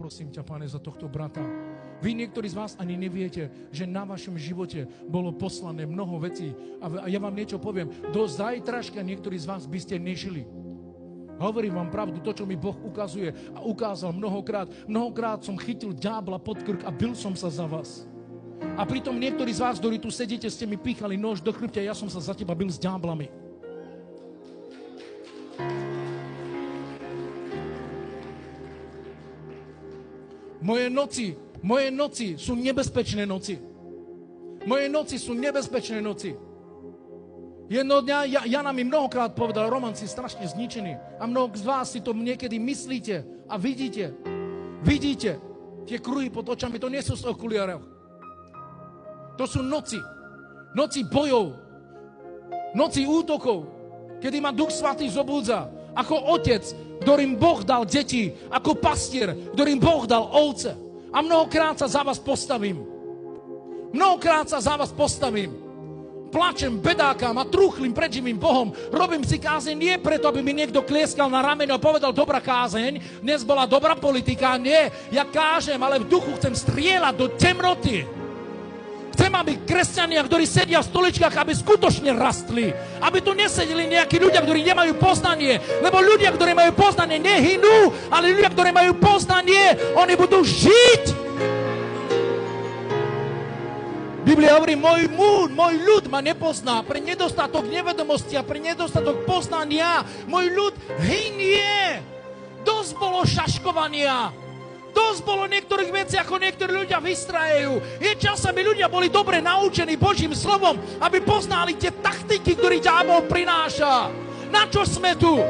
prosím ťa, Pane, za tohto brata. Vy niektorí z vás ani neviete, že na vašom živote bolo poslané mnoho vecí. A ja vám niečo poviem. Do zajtraška niektorí z vás by ste nežili. Hovorím vám pravdu, to, čo mi Boh ukazuje a ukázal mnohokrát. Mnohokrát som chytil diabla pod krk a bil som sa za vás. A pritom niektorí z vás, ktorí tu sedíte, ste mi píchali nož do chrbta, ja som sa za teba bil s diablami. Moje noci sú nebezpečné noci. Moje noci sú nebezpečné noci. Jedno dňa Jana mi mnohokrát povedal, Roman, si strašne zničený. A mnoho z vás si to niekedy myslíte a vidíte. Vidíte tie kruhy pod očami, to nie sú z okuliarov. To sú noci. Noci bojov. Noci útokov. Kedy ma Duch Svatý zobúdza. Ako otec, ktorým Boh dal deti. Ako pastier, ktorým Boh dal ovce. A mnohokrát sa za vás postavím. Mnohokrát sa za vás postavím. Plačem, bedákam a trúchlim pred živým Bohom. Robím si kázeň nie preto, aby mi niekto klieskal na rameno a povedal, dobrá kázeň. Dnes bola dobrá politika. Nie, ja kážem, ale v duchu chcem strieľať do temnoty. Chcem, aby kresťania, ktorí sedia v stoličkách, aby skutočne rastli. Aby tu nesedeli nejakí ľudia, ktorí nemajú poznanie. Lebo ľudia, ktorí majú poznanie, nehynú, ale ľudia, ktorí majú poznanie, oni budú žiť. Biblia hovorí, môj ľud ma nepozná pre nedostatok nevedomosti a pre nedostatok poznania. Môj ľud hynie. Dosť bolo šaškovania. Dosť bolo niektorých vecí, ako niektorí ľudia vystrajajú. Je čas, aby ľudia boli dobre naučení Božím slovom, aby poznali tie taktiky, ktoré diabol prináša. Na čo sme tu?